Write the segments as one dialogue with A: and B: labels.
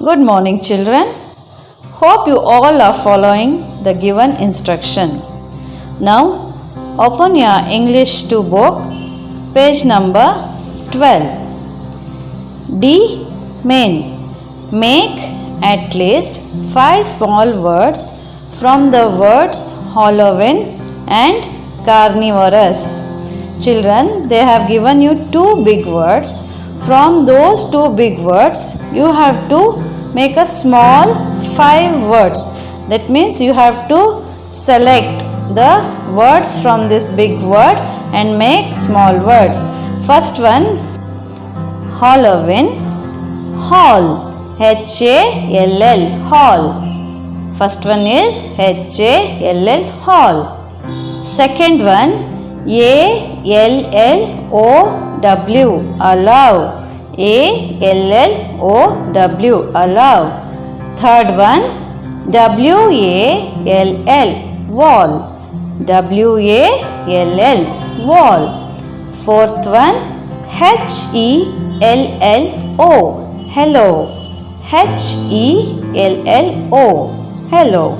A: Good morning, children. Hope you all are following the given instruction. Now, open your English 2 book, page number 12. D. Main. Make at least 5 small words from the words Halloween and carnivorous. Children, they have given you 2 big words. From those 2 big words, you have to make a small 5 words. That means you have to select the words from this big word and make small words. First one, Halloween, hall, H-A-L-L, hall. First one is H-A-L-L, hall. Second one, A-L-L-O-W, allow, A-L-L-O-W, allow. Third one, W-A-L-L, wall, W-A-L-L, wall. Fourth one, H-E-L-L-O, hello, H-E-L-L-O, hello.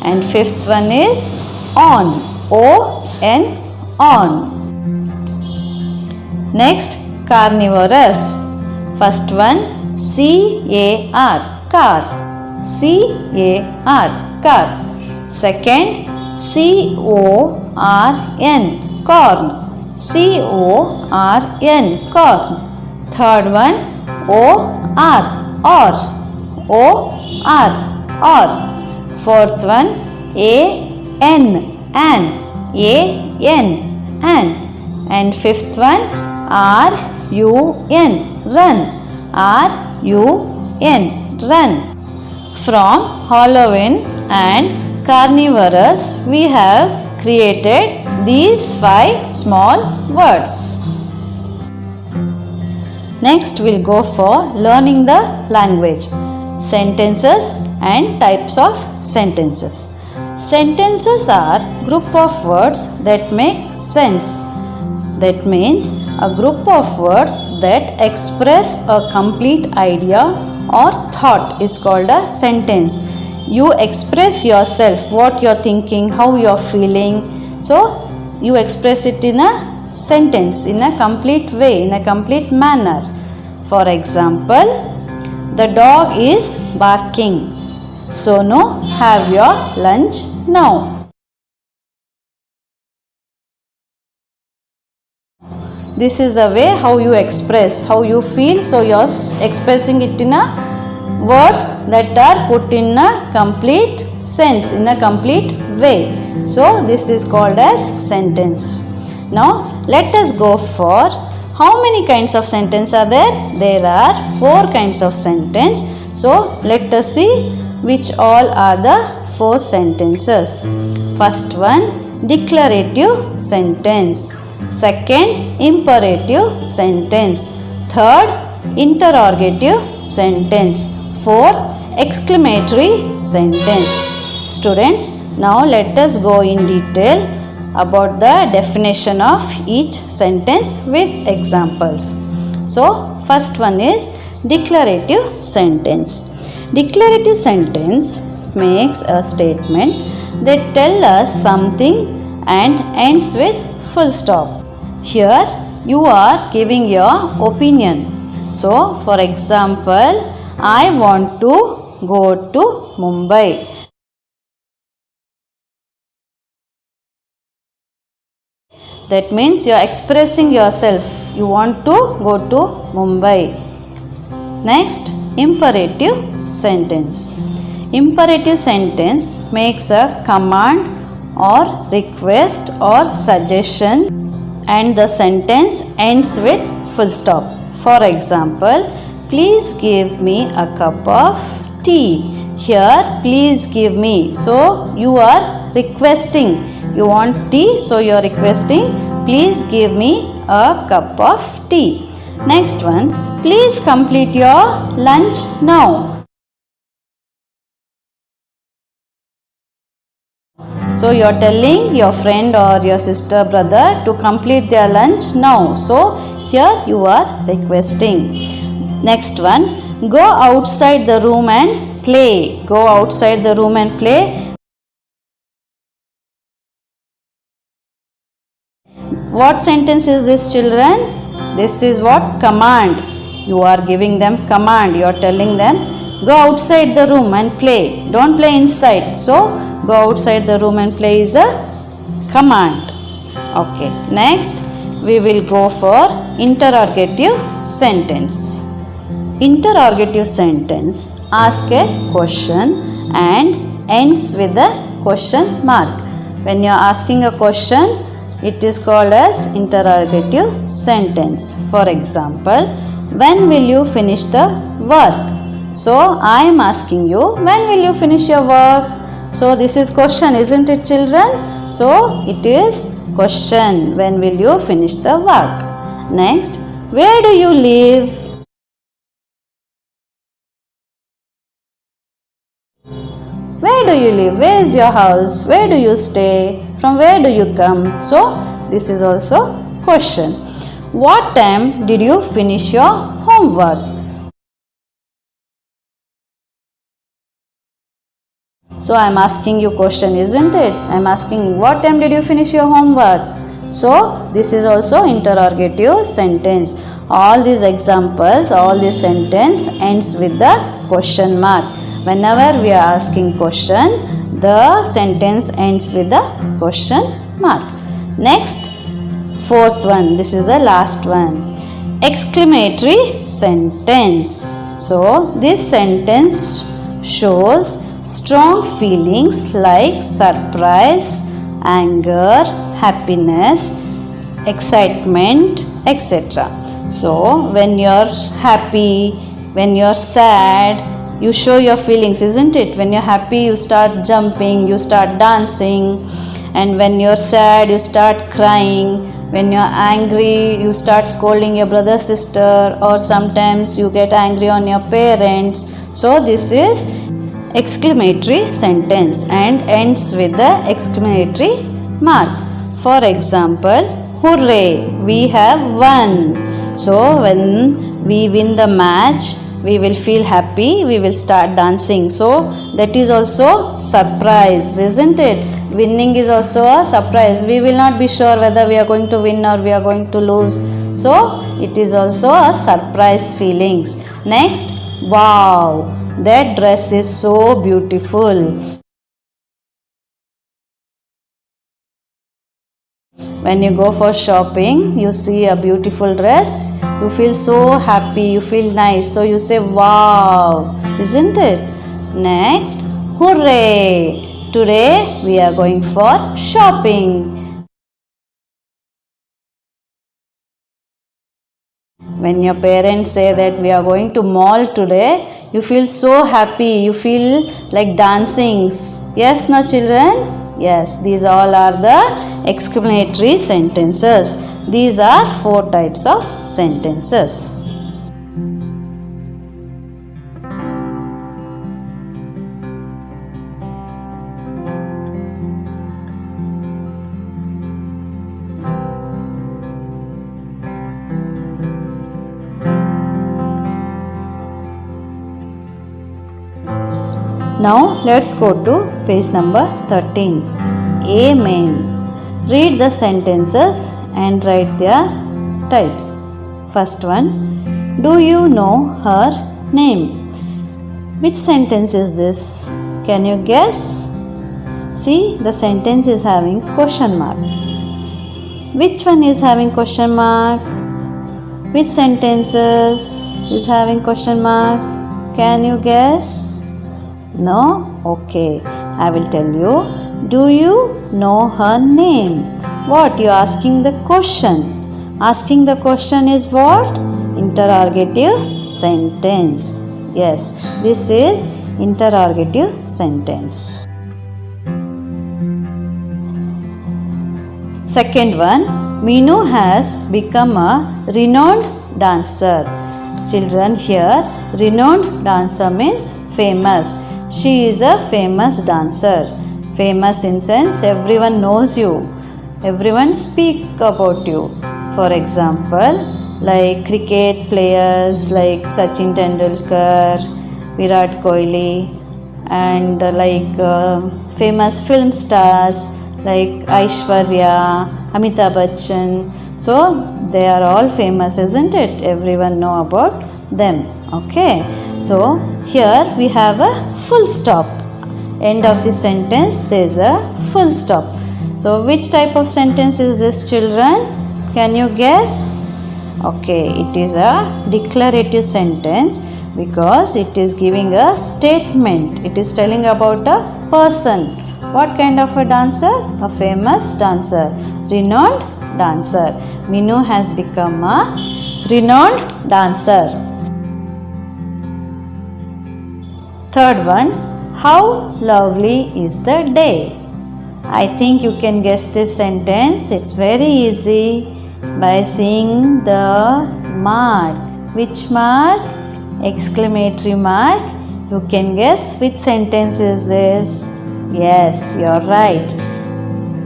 A: And fifth one is on, O-N, on. Next, carnivorous. First one, C-A-R, car, C-A-R, car. Second, C-O-R-N, corn, C-O-R-N, corn. Third one, O-R, or, O-R, or. Fourth one, A-N, an, A-N, an. And fifth one, R-U-N, run, R-U-N, run. From Halloween and carnivorous, we have created these 5 small words. Next, we'll go for learning the language, sentences and types of sentences. Sentences are group of words that make sense. That means a group of words that express a complete idea or thought is called a sentence. You express yourself, what you're thinking, how you're feeling. So, you express it in a sentence, in a complete way, in a complete manner. For example, the dog is barking. Sonu, have your lunch now. This is the way how you express, how you feel. So you are expressing it in a words that are put in a complete sense, in a complete way. So this is called as sentence. Now let us go for how many kinds of sentence are there? There are 4 kinds of sentence. So let us see which all are the 4 sentences. First one, declarative sentence. Second, imperative sentence. Third, interrogative sentence. Fourth, exclamatory sentence. Students, now let us go in detail about the definition of each sentence with examples. So, first one is declarative sentence. Declarative sentence makes a statement that tells us something and ends with full stop. Here you are giving your opinion. So, for example, I want to go to Mumbai. That means you are expressing yourself. You want to go to Mumbai. Next, imperative sentence. Imperative sentence makes a command or request or suggestion and the sentence ends with full stop. For example, please give me a cup of tea. Here, please give me. So, you are requesting. You want tea, so you are requesting, please give me a cup of tea. Next one, please complete your lunch now. So you are telling your friend or your sister, brother to complete their lunch now. So here you are requesting. Next one, Go outside the room and play. Go outside the room and play. What sentence is this, children? This is what? Command. You are giving them command. You are telling them, go outside the room and play. Don't play inside. So, go outside the room and play is a command. Okay. Next, we will go for interrogative sentence. Interrogative sentence asks a question and ends with a question mark. When you are asking a question, it is called as interrogative sentence. For example, when will you finish the work? So, I am asking you, when will you finish your work? So, this is question, isn't it, children? So, it is question, when will you finish the work? Next, where do you live? Where do you live? Where is your house? Where do you stay? From where do you come? So, this is also question. What time did you finish your homework? So, I am asking you question, isn't it? I am asking what time did you finish your homework? So, this is also interrogative sentence. All these examples, all this sentence ends with the question mark. Whenever we are asking question, the sentence ends with the question mark. Next, fourth one, this is the last one. Exclamatory sentence. So, this sentence shows strong feelings like surprise, anger, happiness, excitement, etc. So, when you are happy, when you are sad, you show your feelings, isn't it? When you're happy, you start jumping, you start dancing, and when you're sad, you start crying. When you're angry, you start scolding your brother, sister, or sometimes you get angry on your parents. So, this is exclamatory sentence and ends with the exclamatory mark. For example, hooray, we have won. So, when we win the match, we will feel happy, we will start dancing. So, that is also surprise, isn't it? Winning is also a surprise. We will not be sure whether we are going to win or we are going to lose. So, it is also a surprise feelings. Next, wow, that dress is so beautiful. When you go for shopping, you see a beautiful dress, you feel so happy, you feel nice. So you say, wow, isn't it? Next, hooray! Today we are going for shopping. When your parents say that we are going to mall today, you feel so happy, you feel like dancing. Yes, no, children? Yes, these all are the exclamatory sentences. These are 4 types of sentences. Now let's go to page number 13. Amen. Read the sentences and write their types. First one, do you know her name? Which sentence is this? Can you guess? See, the sentence is having question mark. Which one is having question mark? Which sentences is having question mark? Can you guess? No? Okay. I will tell you. Do you know her name? What? You are asking the question. Asking the question is what? Interrogative sentence. Yes, this is interrogative sentence. Second one, Meenu has become a renowned dancer. Children, here renowned dancer means famous. She is a famous dancer. Famous in sense everyone knows you. Everyone speak about you. For example, like cricket players like Sachin Tendulkar, Virat Kohli, and famous film stars like Aishwarya, Amitabh Bachchan. So they are all famous, isn't it? Everyone know about them. Okay. So here we have a full stop. End of the sentence there is a full stop. So which type of sentence is this, children? Can you guess? Okay, it is a declarative sentence because it is giving a statement. It is telling about a person. What kind of a dancer? A famous dancer, renowned dancer. Minu has become a renowned dancer. Third one, how lovely is the day? I think you can guess this sentence. It's very easy by seeing the mark. Which mark? Exclamatory mark. You can guess which sentence is this. Yes, you're right.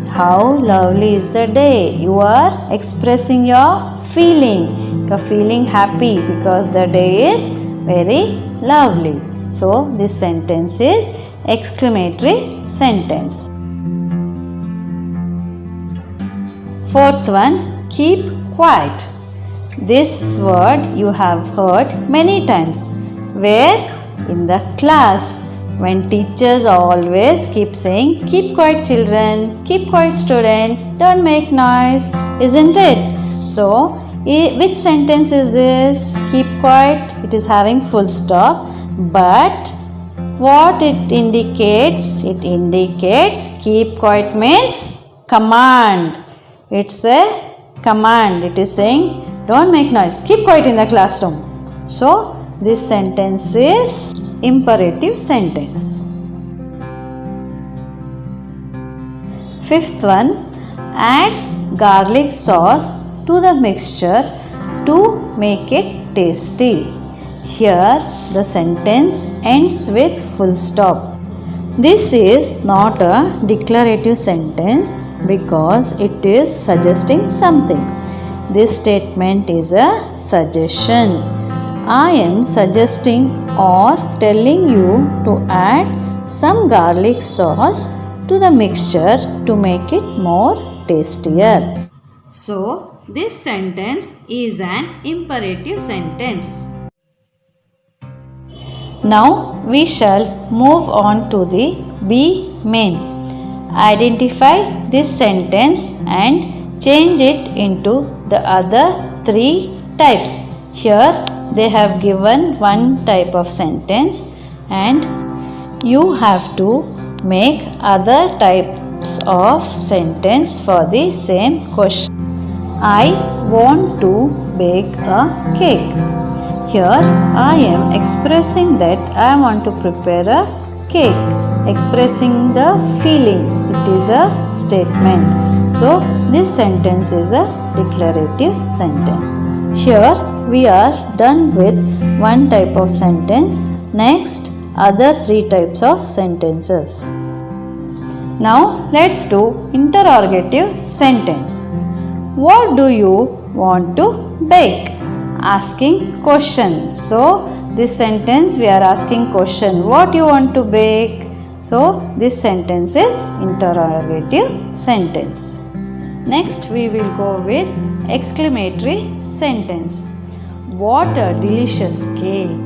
A: How lovely is the day? You are expressing your feeling. You're feeling happy because the day is very lovely. So this sentence is exclamatory sentence. Fourth one, keep quiet. This word you have heard many times. Where? In the class. When teachers always keep saying, keep quiet children, keep quiet student, don't make noise, isn't it? So, which sentence is this? Keep quiet. It is having full stop. But what it indicates? It indicates keep quiet means command. It's a command. It is saying don't make noise. Keep quiet in the classroom. So this sentence is imperative sentence. Fifth one, add garlic sauce to the mixture to make it tasty. Here the sentence ends with full stop. This is not a declarative sentence because it is suggesting something. This statement is a suggestion. I am suggesting or telling you to add some garlic sauce to the mixture to make it more tastier. So, this sentence is an imperative sentence. Now we shall move on to the be main. Identify this sentence and change it into the other three types. Here they have given one type of sentence and you have to make other types of sentence for the same question. I want to bake a cake. Here I am expressing that I want to prepare a cake, expressing the feeling. It is a statement. So this sentence is a declarative sentence. Here we are done with one type of sentence. Next, other three types of sentences. Now let's do interrogative sentence. What do you want to bake? Asking question. So this sentence we are asking question. What you want to bake? So this sentence is interrogative sentence. Next we will go with exclamatory sentence. What a delicious cake.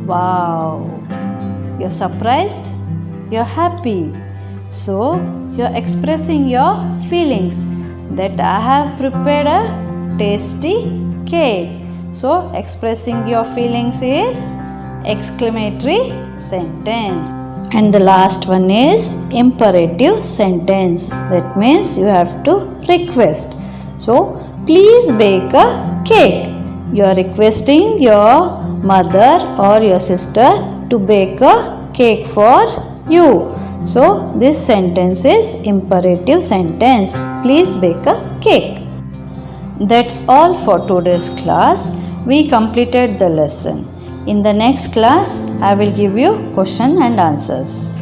A: Wow. You're surprised? You're happy. So you're expressing your feelings that I have prepared a tasty cake. So expressing your feelings is exclamatory sentence. And the last one is imperative sentence. That means you have to request. So please bake a cake. You are requesting your mother or your sister to bake a cake for you. So this sentence is imperative sentence. Please bake a cake. That's all for today's class. We completed the lesson. In the next class, I will give you question and answers.